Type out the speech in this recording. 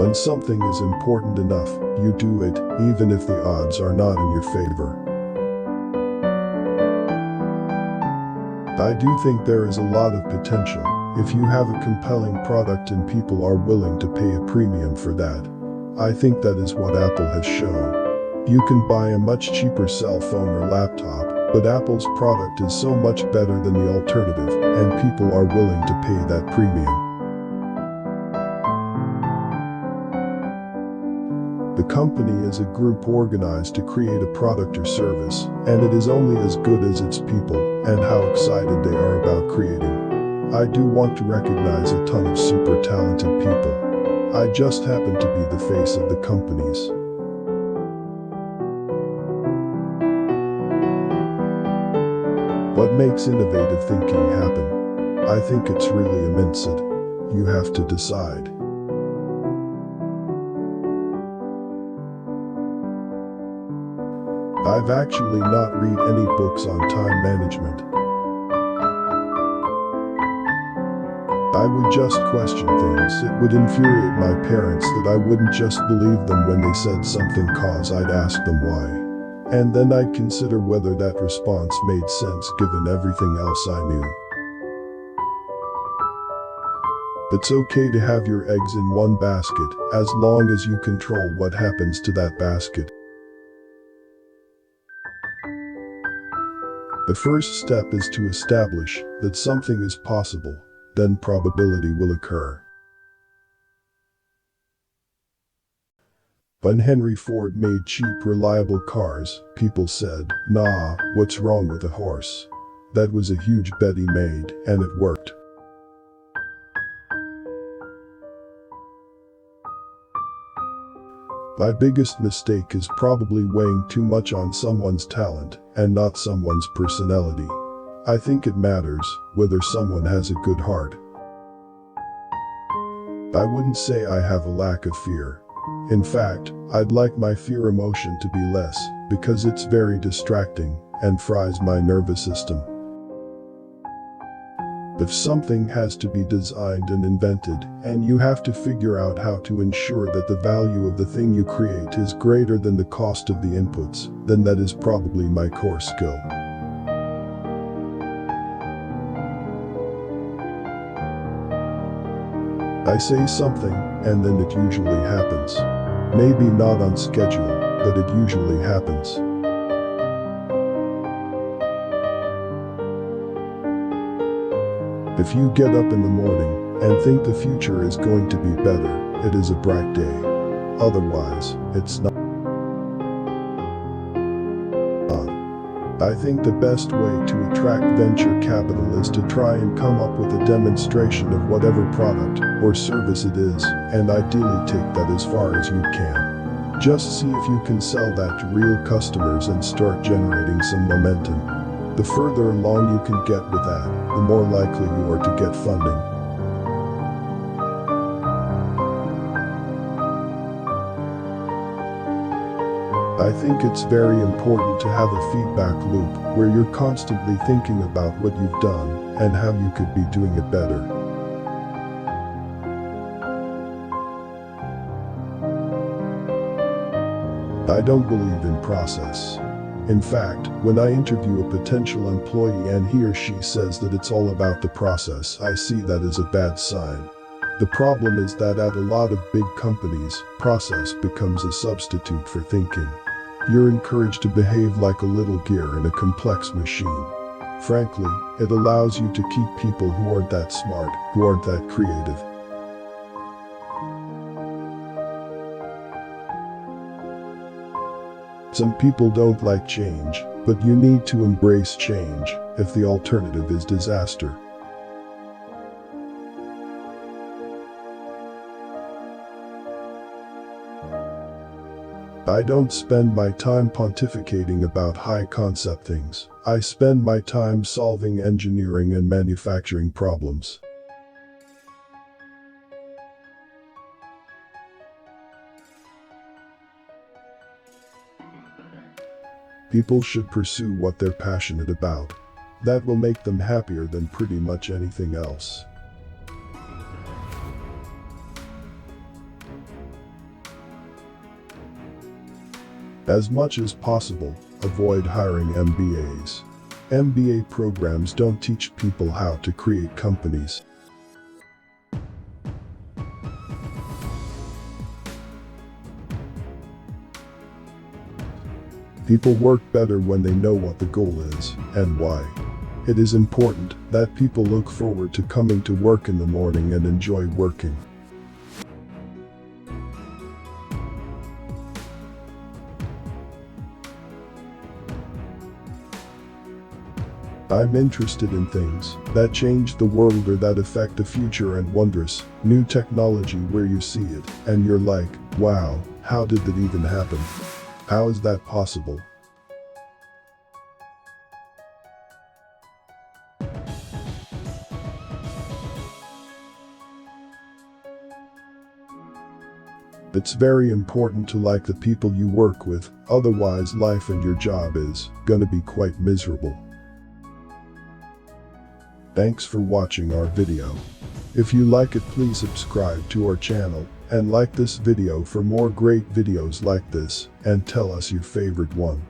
When something is important enough, you do it, even if the odds are not in your favor. I do think there is a lot of potential if you have a compelling product and people are willing to pay a premium for that. I think that is what Apple has shown. You can buy a much cheaper cell phone or laptop, but Apple's product is so much better than the alternative, and people are willing to pay that premium. The company is a group organized to create a product or service, and it is only as good as its people and how excited they are about creating. I do want to recognize a ton of super talented people. I just happen to be the face of the companies. What makes innovative thinking happen? I think it's really immense. You have to decide. I've actually not read any books on time management. I would just question things. It would infuriate my parents that I wouldn't just believe them when they said something, cause I'd ask them why. And then I'd consider whether that response made sense given everything else I knew. It's okay to have your eggs in one basket, as long as you control what happens to that basket. The first step is to establish that something is possible, then probability will occur. When Henry Ford made cheap, reliable cars, people said, "Nah, what's wrong with a horse?" That was a huge bet he made, and it worked. My biggest mistake is probably weighing too much on someone's talent and not someone's personality. I think it matters whether someone has a good heart. I wouldn't say I have a lack of fear. In fact, I'd like my fear emotion to be less, because it's very distracting and fries my nervous system. If something has to be designed and invented, and you have to figure out how to ensure that the value of the thing you create is greater than the cost of the inputs, then that is probably my core skill. I say something, and then it usually happens. Maybe not on schedule, but it usually happens. If you get up in the morning and think the future is going to be better, it is a bright day. Otherwise, it's not. I think the best way to attract venture capital is to try and come up with a demonstration of whatever product or service it is, and ideally take that as far as you can. Just see if you can sell that to real customers and start generating some momentum. The further along you can get with that, the more likely you are to get funding. I think it's very important to have a feedback loop where you're constantly thinking about what you've done and how you could be doing it better. I don't believe in process. In fact, when I interview a potential employee and he or she says that it's all about the process, I see that as a bad sign. The problem is that at a lot of big companies, process becomes a substitute for thinking. You're encouraged to behave like a little gear in a complex machine. Frankly, it allows you to keep people who aren't that smart, who aren't that creative. Some people don't like change, but you need to embrace change if the alternative is disaster. I don't spend my time pontificating about high concept things. I spend my time solving engineering and manufacturing problems. People should pursue what they're passionate about. That will make them happier than pretty much anything else. As much as possible, avoid hiring MBAs. MBA programs don't teach people how to create companies. People work better when they know what the goal is and why. It is important that people look forward to coming to work in the morning and enjoy working. I'm interested in things that change the world or that affect the future and wondrous new technology where you see it and you're like, wow, how did that even happen? How is that possible? It's very important to like the people you work with, otherwise life and your job is gonna be quite miserable. Thanks for watching our video. If you like it, please subscribe to our channel and like this video for more great videos like this, and tell us your favorite one.